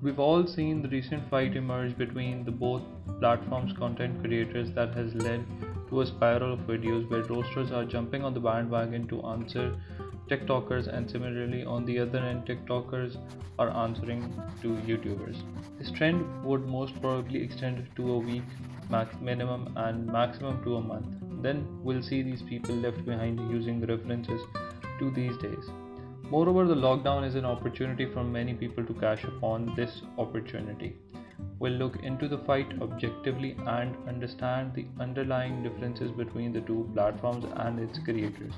We've all seen the recent fight emerge between the both platforms' content creators that has led to a spiral of videos where roasters are jumping on the bandwagon to answer TikTokers, and similarly on the other end TikTokers are answering to YouTubers. This trend would most probably extend to a week minimum and maximum to a month. Then we'll see these people left behind using references to these days. Moreover, the lockdown is an opportunity for many people to cash upon this opportunity. We'll look into the fight objectively and understand the underlying differences between the two platforms and its creators.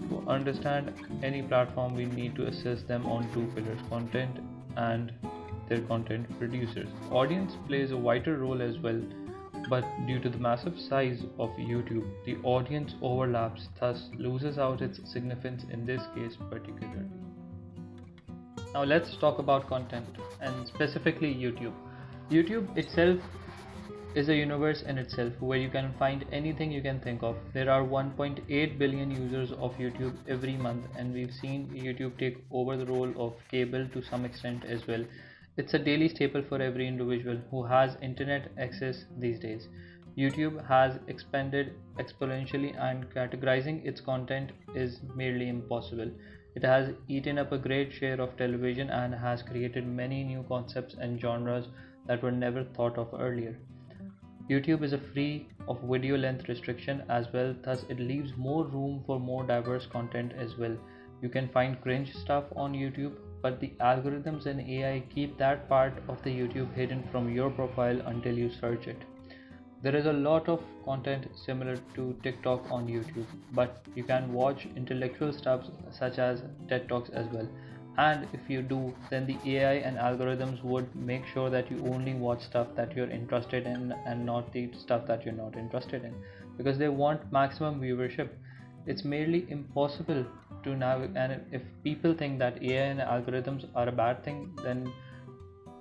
To understand any platform, we need to assess them on two pillars: content and their content producers. Audience plays a vital role as well, but due to the massive size of YouTube, the audience overlaps, thus loses out its significance in this case particularly. Now let's talk about content and specifically YouTube. YouTube itself is a universe in itself where you can find anything you can think of. There are 1.8 billion users of YouTube every month, and we've seen YouTube take over the role of cable to some extent as well. It's a daily staple for every individual who has internet access these days. YouTube has expanded exponentially, and categorizing its content is merely impossible. It has eaten up a great share of television and has created many new concepts and genres that were never thought of earlier. YouTube is a free of video length restriction as well, thus it leaves more room for more diverse content as well. You can find cringe stuff on YouTube, but the algorithms and AI keep that part of the YouTube hidden from your profile until you search it. There is a lot of content similar to TikTok on YouTube, but you can watch intellectual stuff such as TED Talks as well. And if you do, then the AI and algorithms would make sure that you only watch stuff that you're interested in and not the stuff that you're not interested in, because they want maximum viewership. It's merely impossible to navigate, and if people think that AI and algorithms are a bad thing, then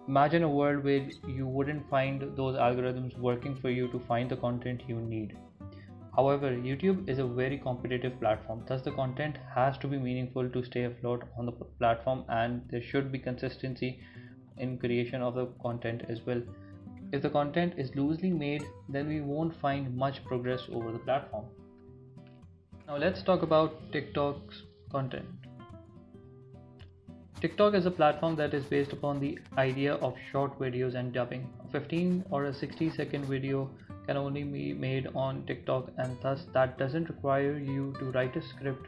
imagine a world where you wouldn't find those algorithms working for you to find the content you need. However, YouTube is a very competitive platform, thus the content has to be meaningful to stay afloat on the platform, and there should be consistency in creation of the content as well. If the content is loosely made, then we won't find much progress over the platform. Now let's talk about TikTok's content. TikTok is a platform that is based upon the idea of short videos and dubbing. A 15 or a 60-second video can only be made on TikTok, and thus that doesn't require you to write a script.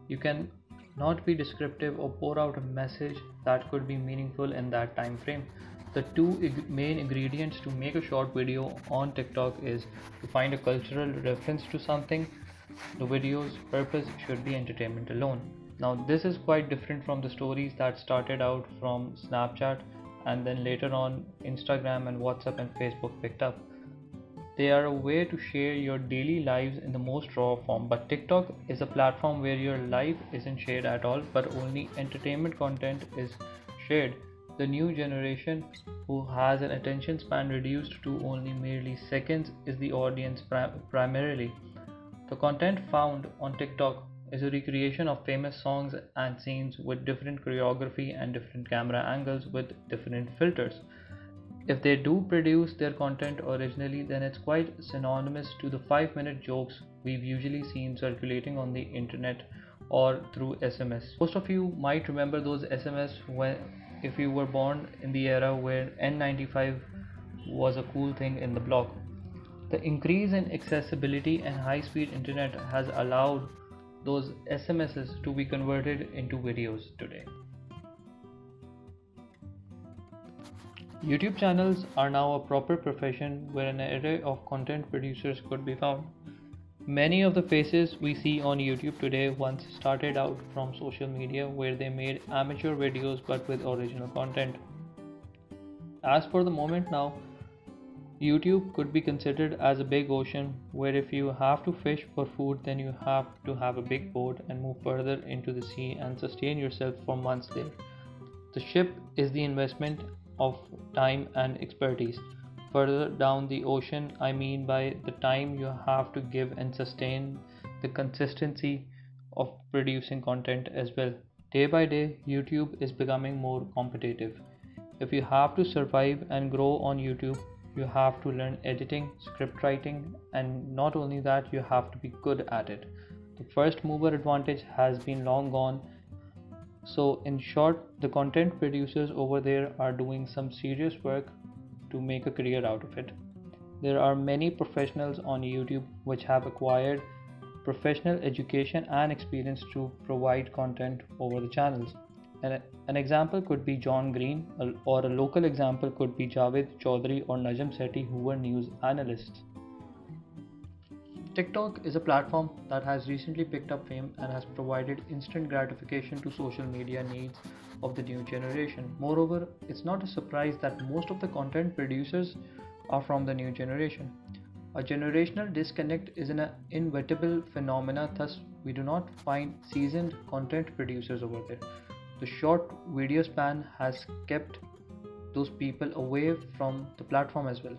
You can not be descriptive or pour out a message that could be meaningful in that time frame. The two main ingredients to make a short video on TikTok is to find a cultural reference to something. The video's purpose should be entertainment alone. Now this is quite different from the stories that started out from Snapchat and then later on Instagram and WhatsApp and Facebook picked up. They are a way to share your daily lives in the most raw form, but TikTok is a platform where your life isn't shared at all, but only entertainment content is shared. The new generation, who has an attention span reduced to only merely seconds, is the audience primarily. The content found on TikTok is a recreation of famous songs and scenes with different choreography and different camera angles with different filters. If they do produce their content originally, then it's quite synonymous to the 5-minute jokes we've usually seen circulating on the internet or through SMS. Most of you might remember those SMS when, if you were born in the era where N95 was a cool thing in the block. The increase in accessibility and high-speed internet has allowed those SMSs to be converted into videos today. YouTube channels are now a proper profession where an array of content producers could be found. Many of the faces we see on YouTube today once started out from social media where they made amateur videos but with original content. As for the moment now, YouTube could be considered as a big ocean where if you have to fish for food, then you have to have a big boat and move further into the sea and sustain yourself for months there. The ship is the investment of time and expertise. Further down the ocean, I mean by the time you have to give and sustain the consistency of producing content as well. Day by day, YouTube is becoming more competitive. If you have to survive and grow on YouTube, you have to learn editing, script writing, and not only that, you have to be good at it. The first mover advantage has been long gone. So, in short, the content producers over there are doing some serious work to make a career out of it. There are many professionals on YouTube which have acquired professional education and experience to provide content over the channels. An example could be John Green, or a local example could be Javed Chaudhary or Najam Sethi, who were news analysts. TikTok is a platform that has recently picked up fame and has provided instant gratification to social media needs of the new generation. Moreover, it's not a surprise that most of the content producers are from the new generation. A generational disconnect is an inevitable phenomena, thus, we do not find seasoned content producers over there. The short video span has kept those people away from the platform as well.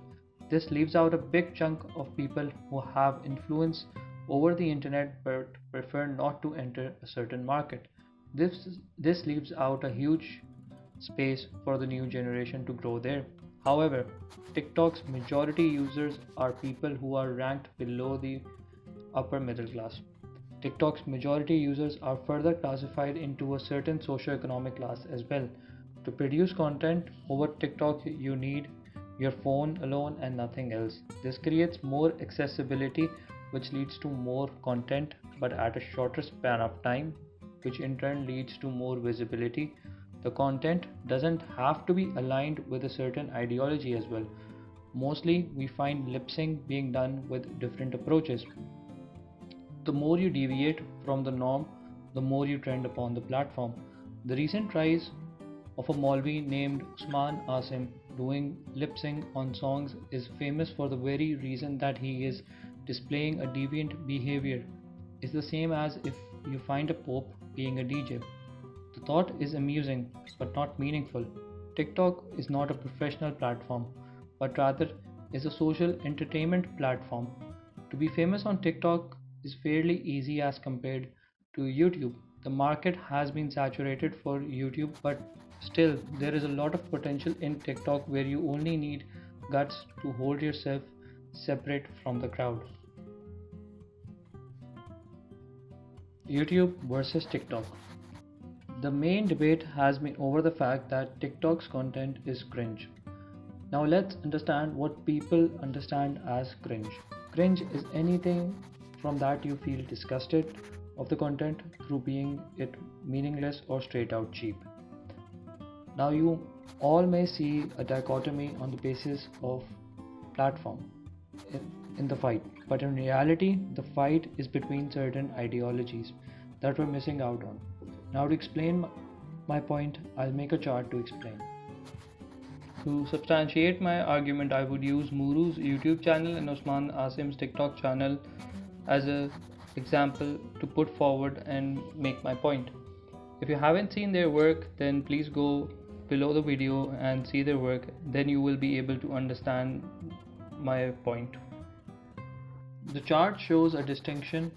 This leaves out a big chunk of people who have influence over the internet but prefer not to enter a certain market. This leaves out a huge space for the new generation to grow there. However, TikTok's majority users are people who are ranked below the upper middle class. TikTok's majority users are further classified into a certain socio-economic class as well. To produce content over TikTok, you need your phone alone and nothing else. This creates more accessibility, which leads to more content but at a shorter span of time, which in turn leads to more visibility. The content doesn't have to be aligned with a certain ideology as well. Mostly, we find lip sync being done with different approaches. The more you deviate from the norm, the more you trend upon the platform. The recent rise of a Maulvi named Usman Asim doing lip sync on songs is famous for the very reason that he is displaying a deviant behavior. It's the same as if you find a pope being a DJ. The thought is amusing but not meaningful. TikTok is not a professional platform, but rather is a social entertainment platform. To be famous on TikTok is fairly easy as compared to YouTube. The market has been saturated for YouTube, but still there is a lot of potential in TikTok where you only need guts to hold yourself separate from the crowd. YouTube versus TikTok. The main debate has been over the fact that TikTok's content is cringe. Now let's understand what people understand as cringe. Cringe is anything from that you feel disgusted of the content through being it meaningless or straight out cheap. Now you all may see a dichotomy on the basis of platform in the fight, but in reality the fight is between certain ideologies that we're missing out on. Now to explain my point, I'll make a chart to explain. To substantiate my argument, I would use Muru's YouTube channel and Usman Asim's TikTok channel as an example to put forward and make my point. If you haven't seen their work, then please go below the video and see their work, then you will be able to understand my point. The chart shows a distinction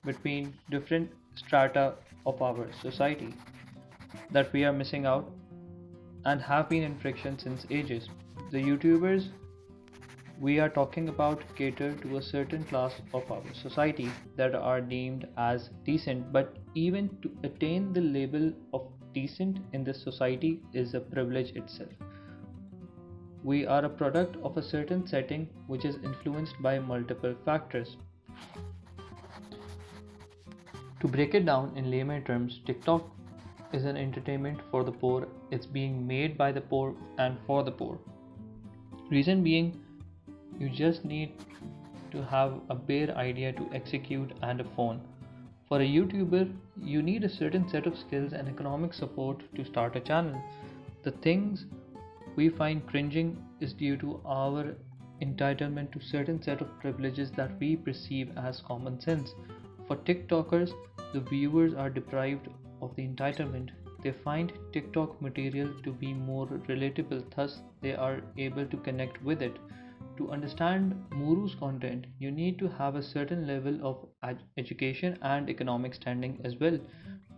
between different strata of our society that we are missing out and have been in friction since ages. The YouTubers we are talking about cater to a certain class of our society that are deemed as decent, but even to attain the label of decent in this society is a privilege itself. We are a product of a certain setting which is influenced by multiple factors. To break it down in layman terms, TikTok is an entertainment for the poor. It's being made by the poor and for the poor. Reason being, you just need to have a bare idea to execute and a phone. For a YouTuber, you need a certain set of skills and economic support to start a channel. The things we find cringing is due to our entitlement to certain set of privileges that we perceive as common sense. For TikTokers, the viewers are deprived of the entitlement. They find TikTok material to be more relatable, thus they are able to connect with it. To understand Muru's content, you need to have a certain level of education and economic standing as well.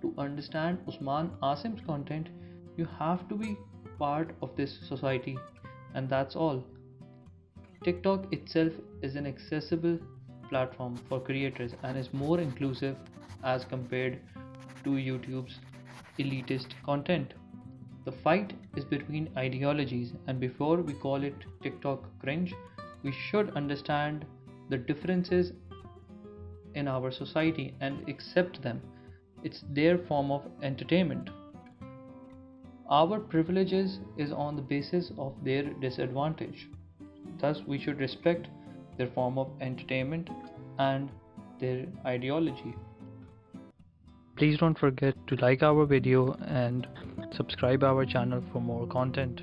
To understand Usman Asim's content, you have to be part of this society, and that's all. TikTok itself is an accessible platform for creators and is more inclusive as compared to YouTube's elitist content. The fight is between ideologies, and before we call it TikTok cringe, we should understand the differences in our society and accept them. It's their form of entertainment. Our privileges is on the basis of their disadvantage. Thus, we should respect their form of entertainment and their ideology. Please don't forget to like our video and subscribe our channel for more content.